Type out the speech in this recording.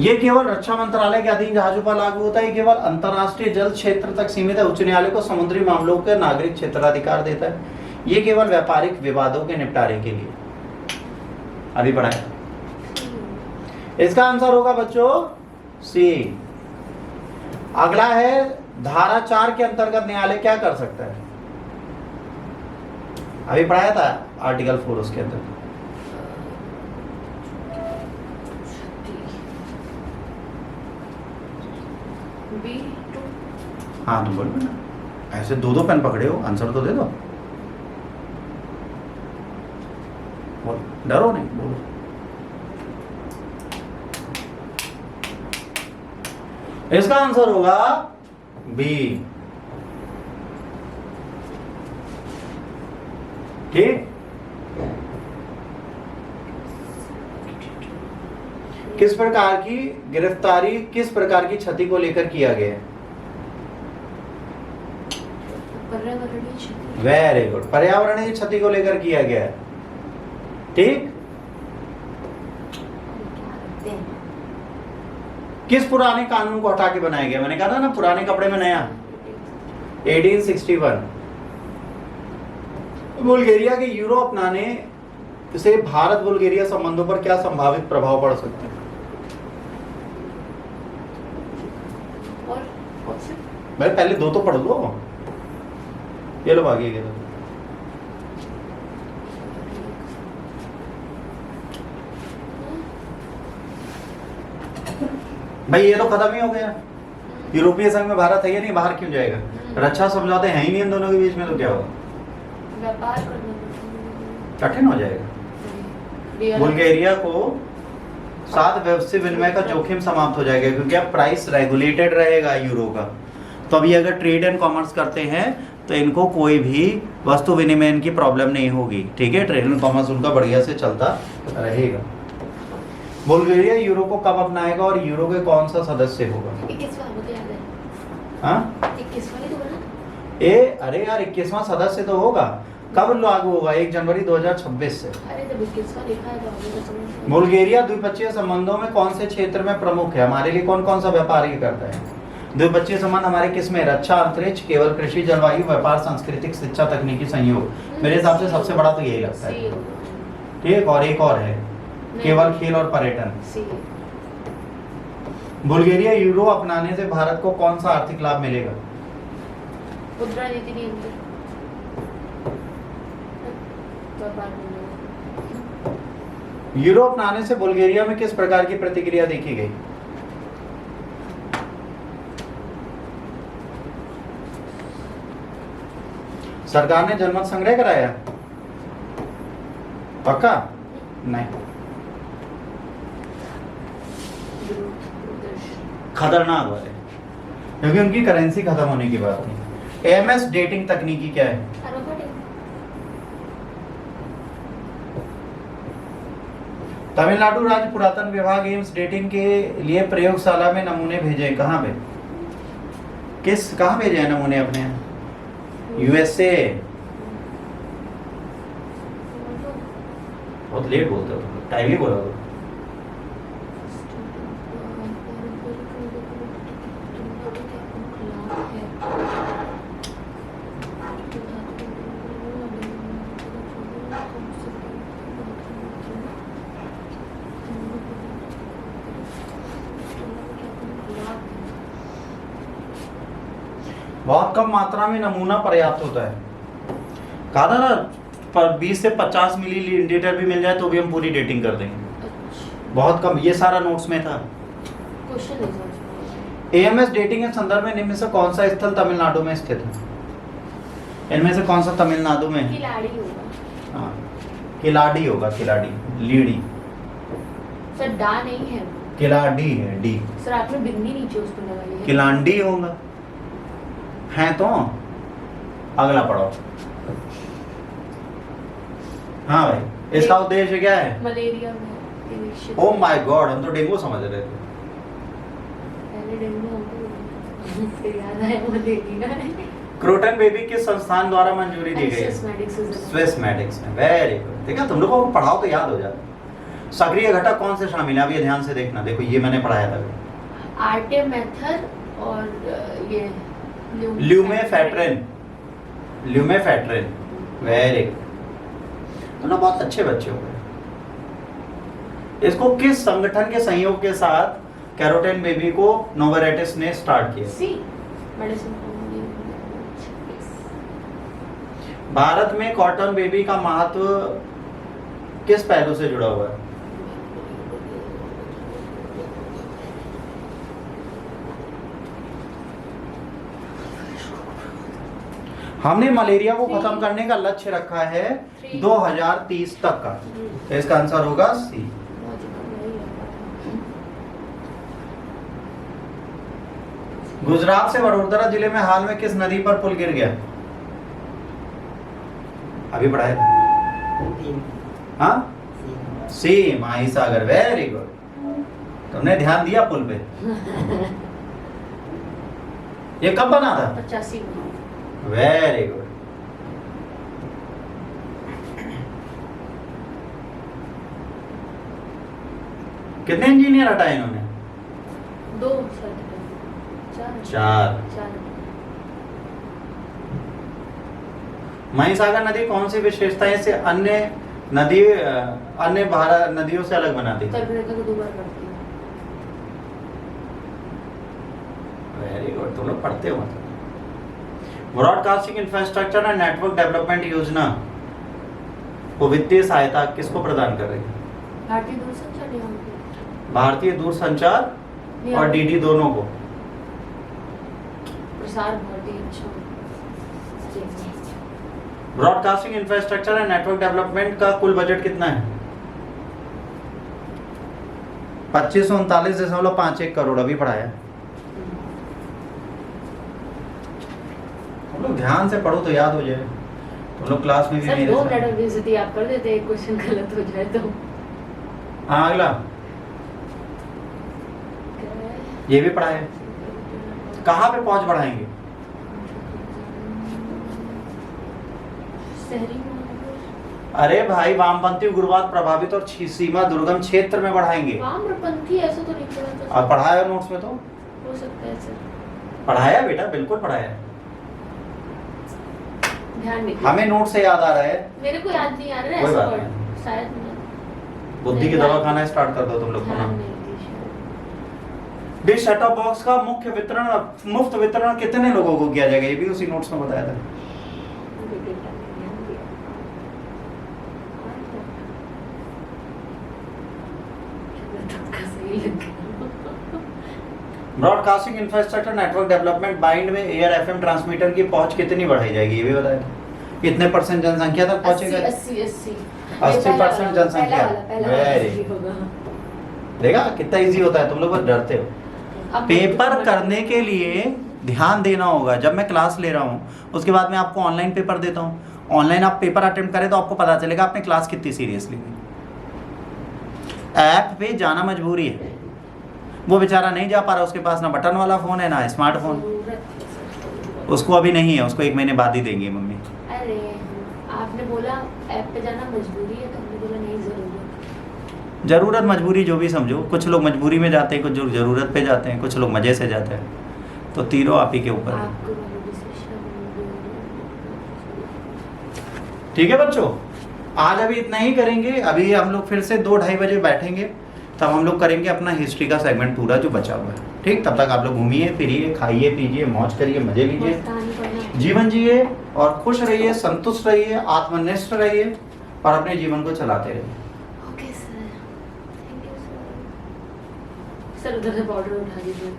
ये केवल रक्षा मंत्रालय के अधीन जहाजों पर लागू होता है, ये केवल अंतरराष्ट्रीय जल क्षेत्र तक सीमित है। उच्च न्यायालय को समुद्री मामलों के नागरिक क्षेत्राधिकार देता है। ये केवल व्यापारिक विवादों के निपटारे के लिए। अभी पढ़ाया। इसका आंसर होगा बच्चों सी। अगला है धारा 4 के अंतर्गत न्यायालय क्या कर सकता है? अभी पढ़ाया था आर्टिकल 4 उसके अंदर। हाँ तुम बोलो ना, ऐसे दो दो पेन पकड़े हो, आंसर तो दे दो। डरो नहीं, बोलो। इसका आंसर होगा बी। ठीक। किस प्रकार की गिरफ्तारी किस प्रकार की क्षति को लेकर किया गया है? वेरी गुड, पर्यावरणीय क्षति को लेकर किया गया है। ठीक। किस पुराने कानून को हटा के बनाया गया? मैंने कहा था ना पुराने कपड़े में नया। 1861। बुल्गारिया के यूरो अपनाने से भारत बुल्गारिया संबंधों पर क्या संभावित प्रभाव पड़ सकता है? भाई पहले दो तो पढ़ लो। ये लो आगे गए। भाई ये तो खत्म ही हो गया। यूरोपीय संघ में भारत है या नहीं? बाहर क्यों जाएगा? रक्षा समझौते हैं ही नहीं इन दोनों के बीच में, तो क्या होगा? व्यापार कठिन हो जाएगा। बुल्गारिया को साथ व्यवसाय विनिमय का जोखिम समाप्त हो जाएगा, क्योंकि अब प्राइस रेगुलेटेड रहेगा यूरो का। तो अभी अगर ट्रेड एंड कॉमर्स करते हैं तो इनको कोई भी वस्तु विनिमय की प्रॉब्लम नहीं होगी। ठीक है, ट्रेड एंड कॉमर्स उनका बढ़िया से चलता रहेगा। बुल्गारिया यूरो को कब अपनाएगा और यूरो के कौन सा सदस्य होगा? 21वां सदस्य तो होगा। कब लागू होगा? 1 जनवरी 2026 से। बुल्गारिया द्विपक्षीय संबंधों में कौन से क्षेत्र में प्रमुख है? हमारे लिए कौन कौन सा व्यापार ये करता है? द्विपक्षीय संबंध हमारे किस में? रक्षा, अंतरिक्ष, केवल कृषि, जलवायु, व्यापार, सांस्कृतिक, शिक्षा, तकनीकी सहयोग। मेरे हिसाब से सबसे बड़ा तो यही लगता है। ठीक, और एक और है केवल खेल और पर्यटन। बुल्गारिया यूरो अपनाने से भारत को कौन सा आर्थिक लाभ मिलेगा? मुद्रा नीति के अंदर यूरो अपनाने से बुल्गारिया में किस प्रकार की प्रतिक्रिया देखी गई? सरकार ने जनमत संग्रह कराया? पक्का? नहीं, खतरनाक वाले, क्योंकि उनकी करेंसी खत्म होने की बात थी। एएमएस डेटिंग तकनीकी क्या है? तमिलनाडु राज्य पुरातन विभाग एम्स डेटिंग के लिए प्रयोगशाला में नमूने भेजे। कहाँ पे? कहाँ भेजे हैं नमूने अपने? यूएसए। बहुत लेट बोलते हो, टाइम ही बोला तो। बहुत कम मात्रा में नमूना पर्याप्त होता है। कहा था ना, पर 20 से 50 मिलीलीटर भी मिल जाए तो भी हम पूरी डेटिंग कर देंगे। बहुत कम, ये सारा नोट्स में था। एएमएस डेटिंग के संदर्भ में निम्न से कौन सा स्थल तमिलनाडु में स्थित है? इनमें से कौन सा तमिलनाडु में? किलाड़ी होगा। हाँ, किलाड़ी होगा। किलाड़ी, लीडी सर, डा नहीं है, किलाड़ी है। डी सर, आपने बिंदी नीचे उस पर लगाई है। किलांडी होगा है तो। अगला पढ़ो। हाँ भाई, इसका उद्देश्य क्या है? मलेरिया में। ओह माय गॉड, हम तो डेंगू समझ रहे थे। पहले डेंगू हमको याद आया मलेरिया है। क्रोटन बेबी किस संस्थान द्वारा मंजूरी दी गई? स्विस मेडिक्स में। Very good. देखा, तुम लोगों को पढ़ाओ तो याद हो जाता। सक्रिय घटक कौन से शामिल है? अब ये ध्यान से देखना, देखो ये मैंने पढ़ाया था। आर्टेमेथर और ये ल्यूमेफेट्रिन, ल्यूमेफेट्रिन, वेरी गुड, मतलब बहुत अच्छे बच्चे हो गए। इसको किस संगठन के सहयोग के साथ कैरोटीन बेबी को नोवारेटिस ने स्टार्ट किया? सी मेडिसिन। भारत में कॉटन बेबी का महत्व किस पहलू से जुड़ा हुआ है? हमने मलेरिया को खत्म करने का लक्ष्य रखा है 2030 तक का, तो इसका आंसर होगा सी। गुजरात से वडोदरा जिले में हाल में किस नदी पर पुल गिर गया? अभी पढ़ाए हाँ, सी माहीसागर, वेरी गुड, तुमने ध्यान दिया पुल पे। ये कब बना था? 85 में। Very good. कितने इंजीनियर हटाए इन्होंने? 2 चार। माहीसागर नदी कौन सी विशेषताएं से अन्य भारत नदियों से अलग बनाती है? वेरी गुड, तुम लोग पढ़ते हो मतलब। Broadcasting infrastructure and network development योजना को वित्तीय सहायता किसको प्रदान कर रही है? भारतीय दूरसंचार और डीडी दोनों को। प्रसार भारती। अच्छा, broadcasting infrastructure and network development का कुल बजट कितना है? 2539.51 करोड़, अभी पढ़ाया। तुम लोग ध्यान से पढ़ो तो याद हो जाए। तुम लोग क्लास में भी सर 2 मिनट बेइज्जती आप कर देते, एक क्वेश्चन गलत हो जाए तो। हाँ अगला, ये भी पढ़ाए। कहाँ पे पहुंच बढ़ाएंगे? अरे भाई, वामपंथी उग्रवाद प्रभावित और सीमा दुर्गम क्षेत्र में बढ़ाएंगे। वामपंथी ऐसा तो नहीं पढ़ा था। और पढ़ाया नोट्स में तो हो सकता है सर। पढ़ाया बेटा, बिल्कुल पढ़ाया। ध्यान नहीं, हमें नोट से याद आ रहा है, मेरे को याद नहीं आ रहा है कोई ऐसा बात वर्ड, नहीं। शायद नहीं। बुद्धि की दवा खाना स्टार्ट कर दो तुम लोग को ना। ध्यान नहीं थी शायद। डिश सेट टॉप बॉक्स का मुफ्त वितरण कितने लोगों को किया जाएगा? ये भी उसी नोट्स में बताया था। Broadcasting infrastructure network development bind में एयर एफएम ट्रांसमीटर की पहुंच कितनी बढ़ाई जाएगी? ये भी बताया था। कितने % जनसंख्या तक पहुंचेगा? 80% जनसंख्या। वेरी, देखा कितना इजी होता है, तुम लोग बस डरते हो। पेपर करने के लिए ध्यान देना होगा। जब मैं क्लास ले रहा हूँ उसके बाद मैं आपको ऑनलाइन पेपर देता हूँ। ऑनलाइन आप पेपर अटेम्प्ट करें तो आपको पता चलेगा आपने क्लास कितनी सीरियसली ली। ऐप पे जाना मजबूरी है, वो बेचारा नहीं जा पा रहा, उसके पास ना बटन वाला फ़ोन है ना स्मार्टफोन। उसको अभी नहीं है, उसको 1 महीने बाद ही देंगे मम्मी। अरे आपने बोला ऐप पे जाना मजबूरी है, तो हमने बोला नहीं ज़रूरत। ज़रूरत मजबूरी जो भी समझो, कुछ लोग मजबूरी में जाते हैं, कुछ लोग ज़रूरत पे जाते हैं, कुछ लोग मज़े से जाते हैं, तो तीनों आप ही के ऊपर है। ठीक है बच्चों, आज अभी इतना ही करेंगे। अभी हम लोग फिर से 2-2:30 बजे बैठेंगे, तब हम लोग करेंगे अपना हिस्ट्री का सेगमेंट पूरा जो बचा हुआ है। ठीक, तब तक आप लोग घूमिए फिरिए, खाइए पीजिए, मौज करिए, मजे लीजिए, जीवन जिए और खुश रहिए, संतुष्ट रहिए, आत्मनिष्ठ रहिए और अपने जीवन को चलाते रहिए। Okay sir, thank you sir. Sir उधर से पाउडर उठा दीजिए।